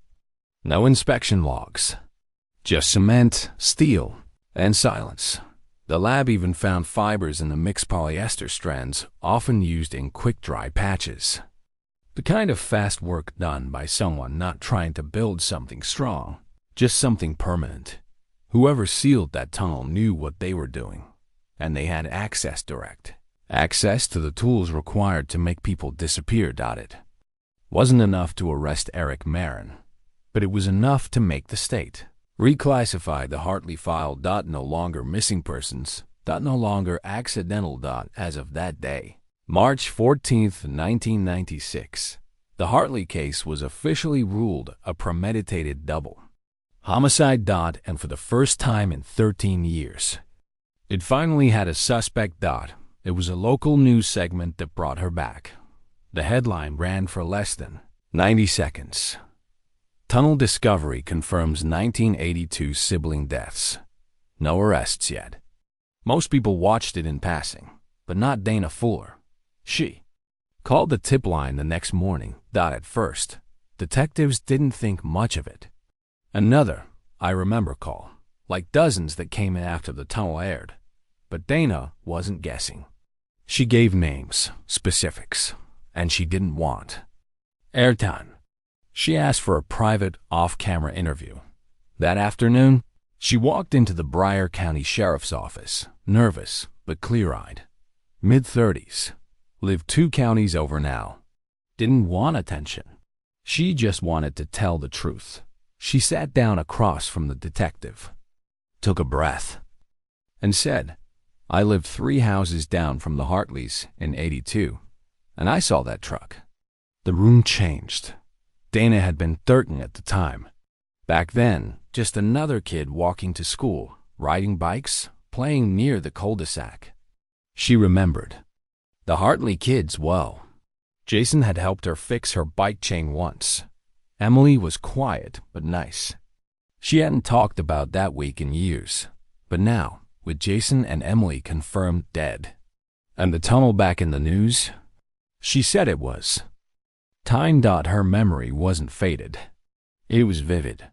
No inspection logs. Just cement, steel, and silence. The lab even found fibers in the mixed polyester strands often used in quick-dry patches. The kind of fast work done by someone not trying to build something strong, just something permanent. Whoever sealed that tunnel knew what they were doing, and they had direct access to the tools required to make people disappear. It wasn't enough to arrest Eric Marin, but it was enough to make the state reclassify the Hartley file. No longer missing persons. No longer accidental. As of that day, March 14, 1996, the Hartley case was officially ruled a premeditated double homicide. And for the first time in 13 years, it finally had a suspect. It was a local news segment that brought her back. The headline ran for less than 90 seconds. Tunnel discovery confirms 1982 sibling deaths. No arrests yet. Most people watched it in passing, but not Dana Fuller. She called the tip line the next morning. At first, detectives didn't think much of it. Another, I remember call, like dozens that came in after the tunnel aired. But Dana wasn't guessing. She gave names, specifics, and she didn't want airtime. She asked for a private, off-camera interview. That afternoon, she walked into the Bryan County Sheriff's Office, nervous but clear-eyed. Mid-30s, lived 2 counties over now. Didn't want attention. She just wanted to tell the truth. She sat down across from the detective, took a breath, and said, "I lived 3 houses down from the Hartleys in '82, and I saw that truck." The room changed. Dana had been 13 at the time. Back then, just another kid walking to school, riding bikes, playing near the cul-de-sac. She remembered the Hartley kids well. Jason had helped her fix her bike chain once. Emily was quiet but nice. She hadn't talked about that week in years, but now, with Jason and Emily confirmed dead, and the tunnel back in the news, she said it was. Time. Her memory wasn't faded. It was vivid.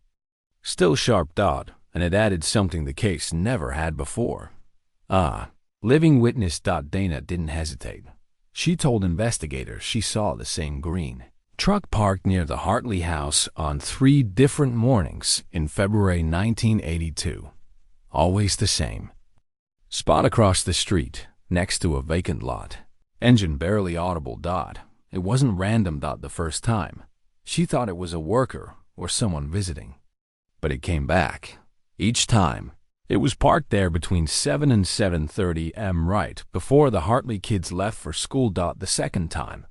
Still sharp. And it added something the case never had before. Living witness. Dana didn't hesitate. She told investigators she saw the same green truck parked near the Hartley house on 3 different mornings in February 1982. Always the same. Spot across the street, next to a vacant lot. Engine barely audible. It wasn't random. The first time. She thought it was a worker or someone visiting. But it came back. Each time. It was parked there between 7 and 7:30 am right before the Hartley kids left for school. The second time.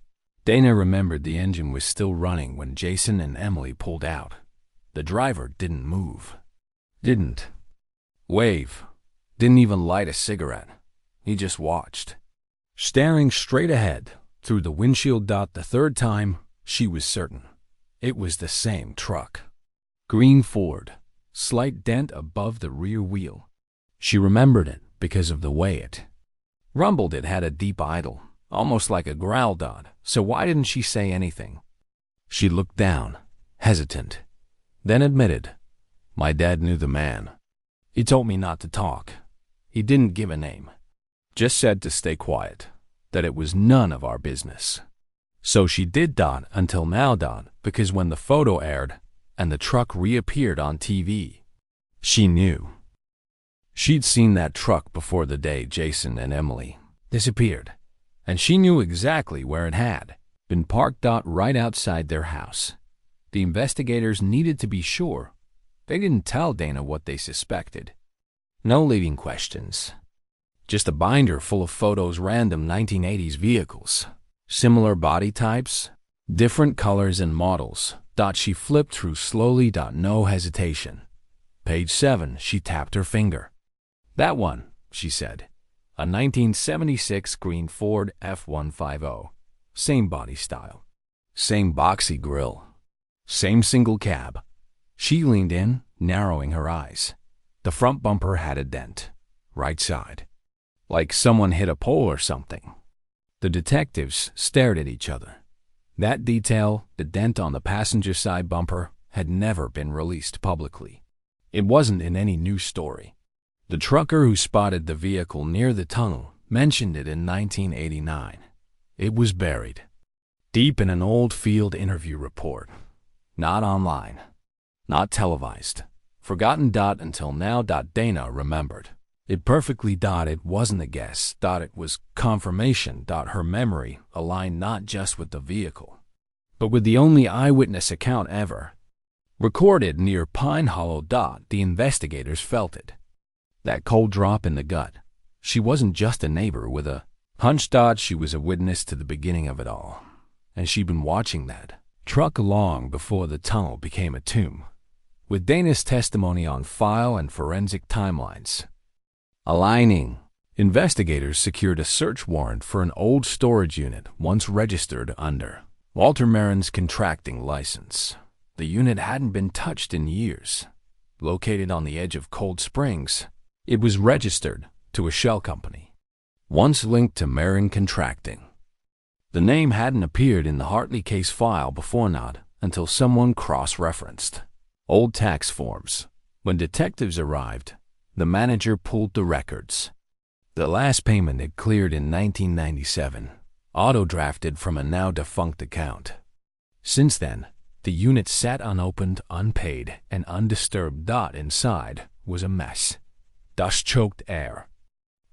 Dana remembered the engine was still running when Jason and Emily pulled out. The driver didn't move. Didn't wave. Didn't even light a cigarette. He just watched, staring straight ahead through the windshield. The third time, she was certain. It was the same truck. Green Ford. Slight dent above the rear wheel. She remembered it because of the way it rumbled. It had a deep idle, almost like a growl. So why didn't she say anything? She looked down, hesitant, then admitted, "My dad knew the man. He told me not to talk. He didn't give a name. Just said to stay quiet, that it was none of our business." So she did. Until now. Because when the photo aired and the truck reappeared on TV, she knew. She'd seen that truck before the day Jason and Emily disappeared, and she knew exactly where it had been parked. Right outside their house. The investigators needed to be sure. They didn't tell Dana what they suspected. No leading questions. Just a binder full of photos. Random 1980s vehicles. Similar body types. Different colors and models. She flipped through slowly. No hesitation. Page 7. She tapped her finger. "That one," she said. "A 1976 green Ford F-150. Same body style. Same boxy grille. Same single cab." She leaned in, narrowing her eyes. The front bumper had a dent. Right side. Like someone hit a pole or something. The detectives stared at each other. That detail, the dent on the passenger side bumper, had never been released publicly. It wasn't in any news story. The trucker who spotted the vehicle near the tunnel mentioned it in 1989. It was buried deep in an old field interview report. Not online. Not televised. Forgotten. Until now. Dana remembered. It perfectly. It wasn't a guess. It was confirmation. Her memory aligned not just with the vehicle, but with the only eyewitness account ever recorded near Pine Hollow. The investigators felt it. That cold drop in the gut. She wasn't just a neighbor with a hunch. She was a witness to the beginning of it all. And she'd been watching that truck long before the tunnel became a tomb. With Dana's testimony on file and forensic timelines aligning, investigators secured a search warrant for an old storage unit once registered under Walter Marin's contracting license. The unit hadn't been touched in years. Located on the edge of Cold Springs, it was registered to a shell company, once linked to Marin Contracting. The name hadn't appeared in the Hartley case file before, not until someone cross-referenced old tax forms. When detectives arrived, the manager pulled the records. The last payment had cleared in 1997, auto-drafted from a now-defunct account. Since then, the unit sat unopened, unpaid, and undisturbed. Inside was a mess. Dust-choked air.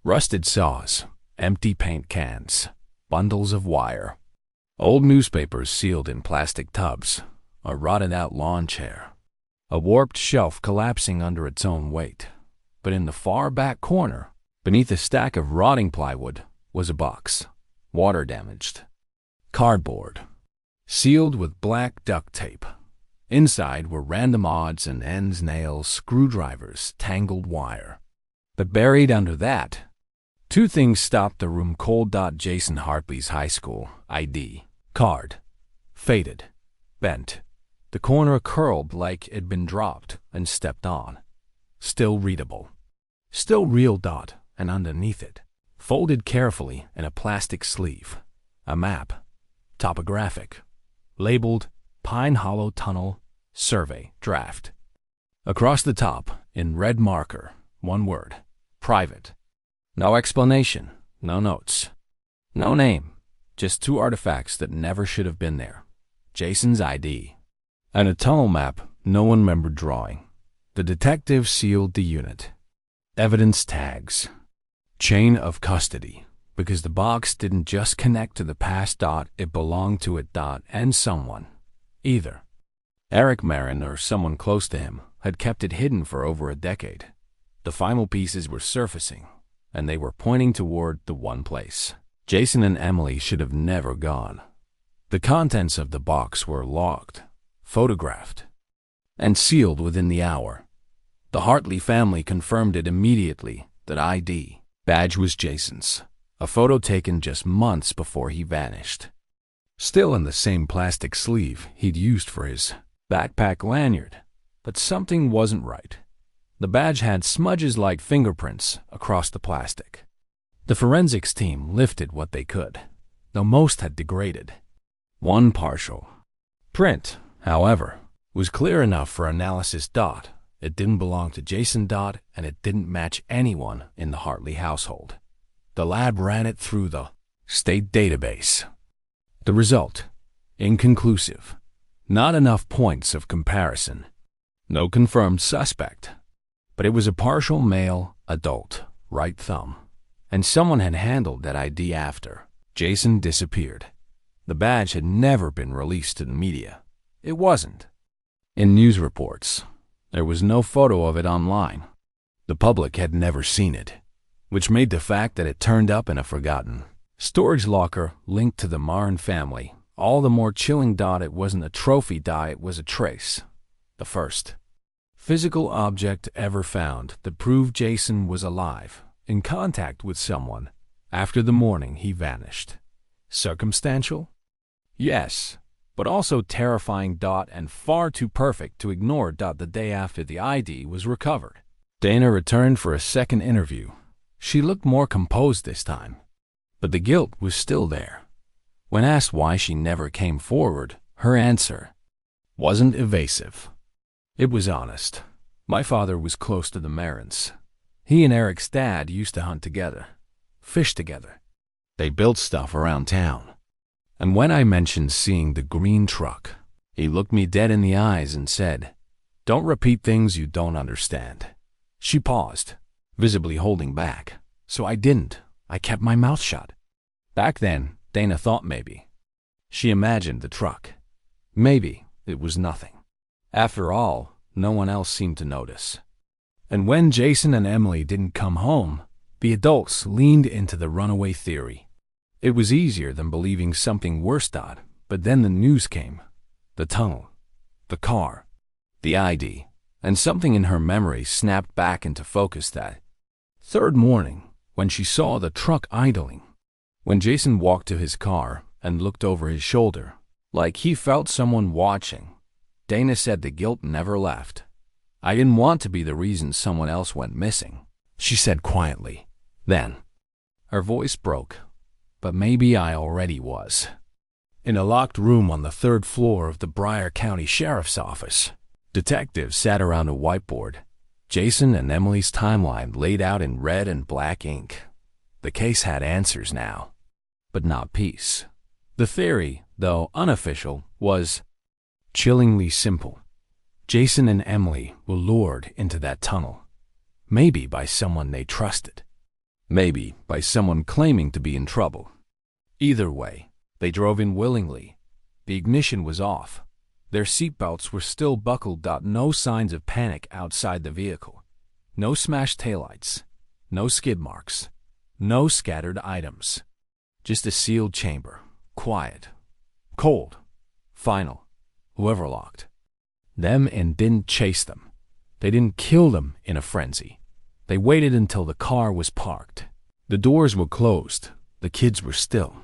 Rusted saws, empty paint cans, bundles of wire, old newspapers sealed in plastic tubs, a rotted-out lawn chair, a warped shelf collapsing under its own weight. But in the far back corner, beneath a stack of rotting plywood, was a box, water-damaged. Cardboard, sealed with black duct tape. Inside were random odds and ends, nails, screwdrivers, tangled wire. But buried under that, two things stopped the room cold. Jason Hartley's high school ID, Card. Faded. Bent. The corner curled like it'd been dropped and stepped on. Still readable. Still real. And underneath it, folded carefully in a plastic sleeve, a map. Topographic. Labeled Pine Hollow Tunnel Survey Draft. Across the top, in red marker, one word. Private. No explanation. No notes. No name. Just two artifacts that never should have been there. Jason's ID. And a tunnel map no one remembered drawing. The detective sealed the unit. Evidence tags. Chain of custody. Because the box didn't just connect to the past. It belonged to it. And someone. Either Eric Marin or someone close to him had kept it hidden for over a decade. The final pieces were surfacing, and they were pointing toward the one place Jason and Emily should have never gone. The contents of the box were logged, photographed, and sealed within the hour. The Hartley family confirmed it immediately that ID badge was Jason's, a photo taken just months before he vanished. Still in the same plastic sleeve he'd used for his backpack lanyard, but something wasn't right. The badge had smudges like fingerprints across the plastic. The forensics team lifted what they could, though most had degraded. One partial print, however, was clear enough for analysis. It didn't belong to Jason. And it didn't match anyone in the Hartley household. The lab ran it through the state database. The result? Inconclusive. Not enough points of comparison. No confirmed suspect. But it was a partial male, adult, right thumb. And someone had handled that ID after Jason disappeared. The badge had never been released to the media. It wasn't. In news reports, there was no photo of it online. The public had never seen it, which made the fact that it turned up in a forgotten storage locker linked to the Marin family all the more chilling. It wasn't a trophy. It was a trace. The first physical object ever found that proved Jason was alive, in contact with someone, after the morning he vanished. Circumstantial? Yes, but also terrifying. And far too perfect to ignore. The day after the ID was recovered, Dana returned for a second interview. She looked more composed this time, but the guilt was still there. When asked why she never came forward, her answer wasn't evasive. It was honest. My father was close to the Marins. He and Eric's dad used to hunt together, fish together. They built stuff around town. And when I mentioned seeing the green truck, he looked me dead in the eyes and said, "Don't repeat things you don't understand." She paused, visibly holding back. So I didn't. I kept my mouth shut. Back then, Dana thought maybe. She imagined the truck. Maybe it was nothing. After all, no one else seemed to notice. And when Jason and Emily didn't come home, the adults leaned into the runaway theory. It was easier than believing something worse. But then the news came. The tunnel, the car, the ID, and something in her memory snapped back into focus that third morning when she saw the truck idling. When Jason walked to his car and looked over his shoulder, like he felt someone watching, Dana said the guilt never left. "I didn't want to be the reason someone else went missing," she said quietly. Then, her voice broke, but maybe I already was. In a locked room on the third floor of the Broward County Sheriff's Office, detectives sat around a whiteboard, Jason and Emily's timeline laid out in red and black ink. The case had answers now, but not peace. The theory, though unofficial, was chillingly simple. Jason and Emily were lured into that tunnel, maybe by someone they trusted, maybe by someone claiming to be in trouble. Either way, they drove in willingly. The ignition was off. Their seatbelts were still buckled. No signs of panic outside the vehicle. No smashed taillights. No skid marks. No scattered items. Just a sealed chamber. Quiet. Cold. Final. Whoever locked them in didn't chase them. They didn't kill them in a frenzy. They waited until the car was parked. The doors were closed. The kids were still.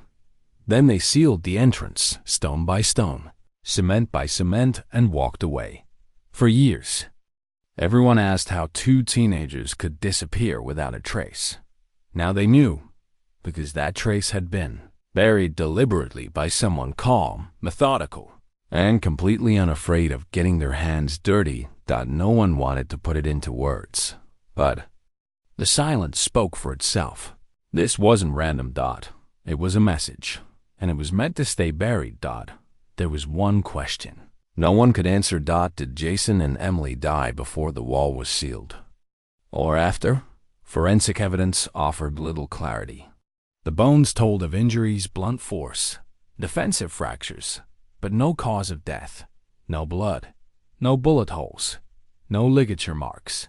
Then they sealed the entrance, stone by stone, cement by cement, and walked away. For years, everyone asked how two teenagers could disappear without a trace. Now they knew, because that trace had been buried deliberately by someone calm, methodical, and completely unafraid of getting their hands dirty. No one wanted to put it into words, but the silence spoke for itself. This wasn't random. It was a message, and it was meant to stay buried. There was one question no one could answer. Did Jason and Emily die before the wall was sealed, or after? Forensic evidence offered little clarity. The bones told of injuries, blunt force, defensive fractures, but no cause of death, no blood, no bullet holes, no ligature marks.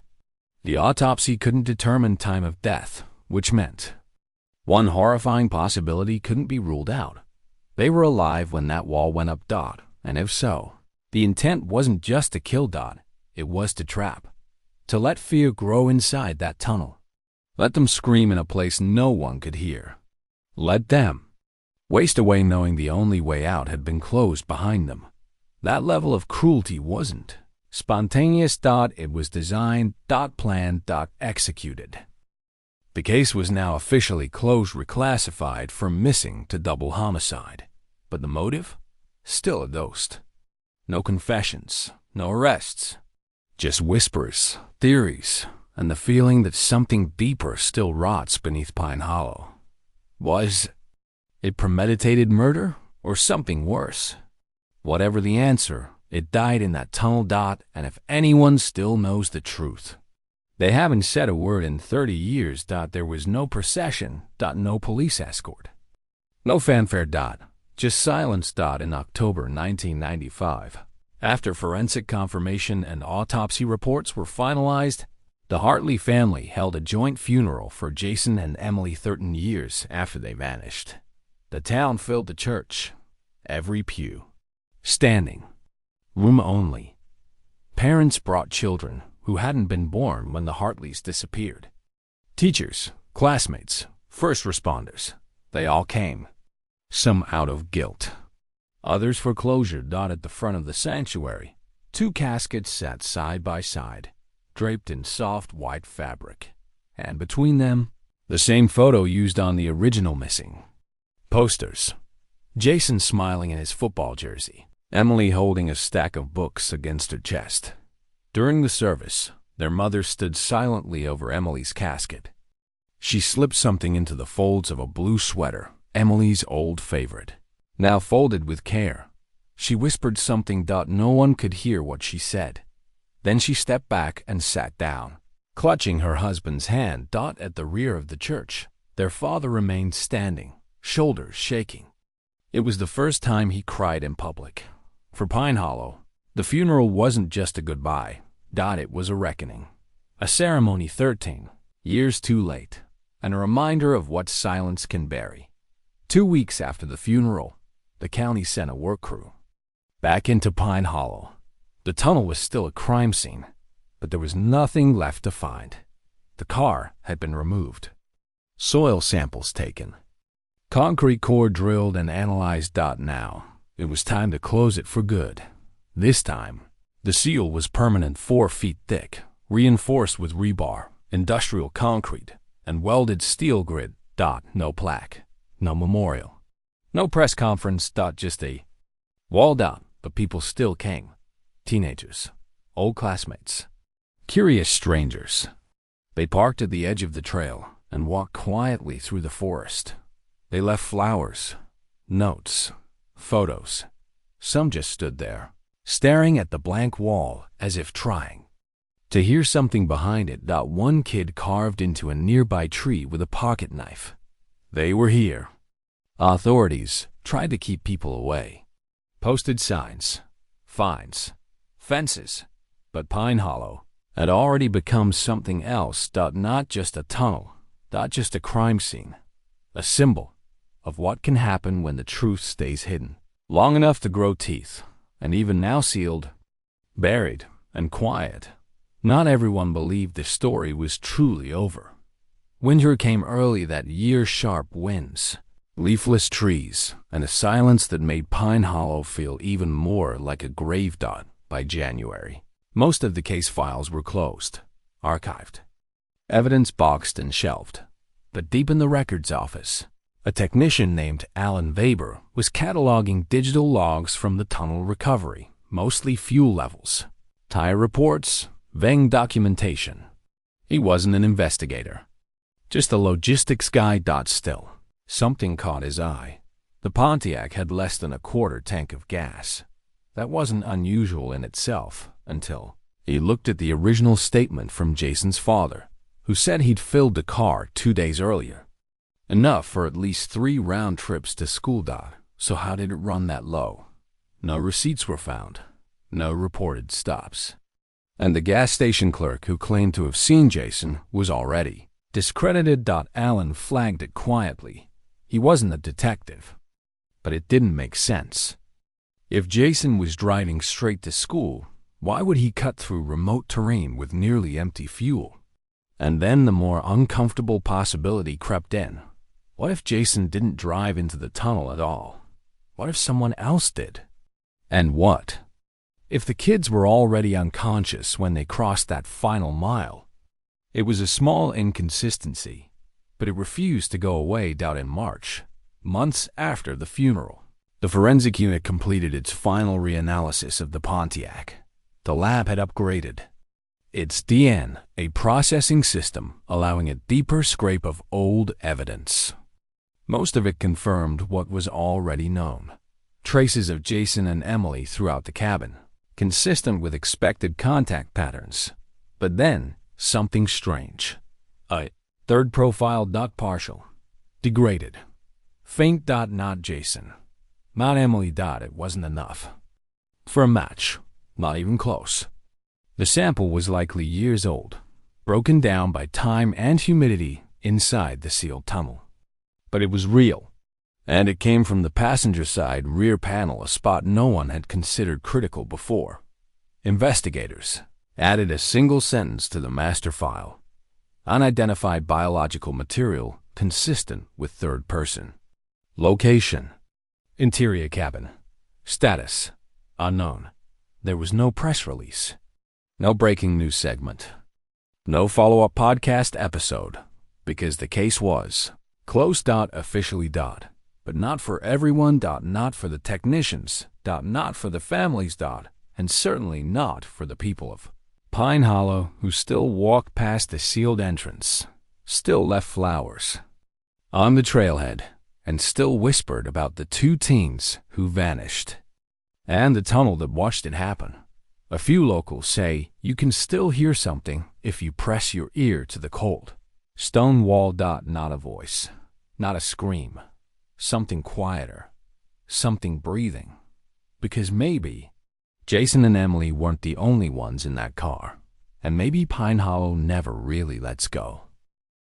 The autopsy couldn't determine time of death, which meant one horrifying possibility couldn't be ruled out. They were alive when that wall went up. And if so, the intent wasn't just to kill. It was to trap, to let fear grow inside that tunnel. Let them scream in a place no one could hear. Let them waste away knowing the only way out had been closed behind them. That level of cruelty wasn't spontaneous. It was designed, planned, executed. The case was now officially closed, reclassified from missing to double homicide. But the motive? Still a ghost. No confessions, no arrests. Just whispers, theories, and the feeling that something deeper still rots beneath Pine Hollow. Was it premeditated murder or something worse? Whatever the answer, it died in that tunnel. And if anyone still knows the truth, they haven't said a word in 30 years. There was no procession. No police escort. No fanfare. Just silence. In October 1995, after forensic confirmation and autopsy reports were finalized, the Hartley family held a joint funeral for Jason and Emily 13 years after they vanished. The town filled the church, every pew. Standing. Room only. Parents brought children who hadn't been born when the Hartleys disappeared. Teachers, classmates, first responders, they all came. Some out of guilt, others for closure. At the front of the sanctuary, two caskets sat side by side, draped in soft white fabric, and between them, the same photo used on the original missing. Posters. Jason smiling in his football jersey, Emily holding a stack of books against her chest. During the service, their mother stood silently over Emily's casket. She slipped something into the folds of a blue sweater, Emily's old favorite. Now folded with care, she whispered something. No one could hear what she said. Then she stepped back and sat down, clutching her husband's hand. At the rear of the church, their father remained standing, shoulders shaking. It was the first time he cried in public. For Pine Hollow, the funeral wasn't just a goodbye. It was a reckoning. A ceremony 13 years too late, and a reminder of what silence can bury. 2 weeks after the funeral, the county sent a work crew back into Pine Hollow. The tunnel was still a crime scene, but there was nothing left to find. The car had been removed. Soil samples taken. Concrete core drilled and analyzed. Now, it was time to close it for good. This time, the seal was permanent, 4 feet thick, reinforced with rebar, industrial concrete, and welded steel grid. No plaque, no memorial, no press conference. Just a wall. But people still came. Teenagers, old classmates, curious strangers. They parked at the edge of the trail and walked quietly through the forest. They left flowers, notes, photos. Some just stood there, staring at the blank wall as if trying to hear something behind it. One kid carved into a nearby tree with a pocket knife. They were here. Authorities tried to keep people away. Posted signs, fines, fences. But Pine Hollow had already become something else. Not just a tunnel, not just a crime scene. A symbol of what can happen when the truth stays hidden long enough to grow teeth. And even now sealed, buried, and quiet, not everyone believed the story was truly over. Winter came early that year, sharp winds, Leafless trees, and a silence that made Pine Hollow feel even more like a grave dot by January. Most of the case files were closed, archived, evidence boxed and shelved. But deep in the records office, a technician named Alan Weber was cataloging digital logs from the tunnel recovery, mostly fuel levels, tire reports, vague documentation. He wasn't an investigator, just a logistics guy. Still, something caught his eye. The Pontiac had less than a quarter tank of gas. That wasn't unusual in itself until he looked at the original statement from Jason's father, who said he'd filled the car 2 days earlier. Enough for at least 3 round trips to school. So how did it run that low? No receipts were found, no reported stops. And the gas station clerk who claimed to have seen Jason was already discredited. Alan flagged it quietly. He wasn't a detective, but it didn't make sense. If Jason was driving straight to school, why would he cut through remote terrain with nearly empty fuel? And then the more uncomfortable possibility crept in. What if Jason didn't drive into the tunnel at all? What if someone else did? And what if the kids were already unconscious when they crossed that final mile? It was a small inconsistency, but it refused to go away. In March, months after the funeral, the forensic unit completed its final reanalysis of the Pontiac. The lab had upgraded its DNA processing system, allowing a deeper scrape of old evidence. Most of it confirmed what was already known. Traces of Jason and Emily throughout the cabin, consistent with expected contact patterns. But then, something strange. A third profile. Partial. Degraded. Faint. Not Jason. Not Emily. It wasn't enough for a match. Not even close. The sample was likely years old, broken down by time and humidity inside the sealed tunnel. But it was real, and it came from the passenger side rear panel, a spot no one had considered critical before. Investigators added a single sentence to the master file: unidentified biological material consistent with third person. Location: interior cabin. Status: unknown. There was no press release, no breaking news segment, no follow-up podcast episode, because the case was closed. Officially. But not for everyone. Not for the technicians. Not for the families. And certainly not for the people of Pine Hollow, who still walked past the sealed entrance, still left flowers on the trailhead, and still whispered about the 2 teens who vanished, and the tunnel that watched it happen. A few locals say you can still hear something if you press your ear to the cold stone wall. Not a voice, not a scream, something quieter, something breathing. Because maybe Jason and Emily weren't the only ones in that car, and maybe Pine Hollow never really lets go.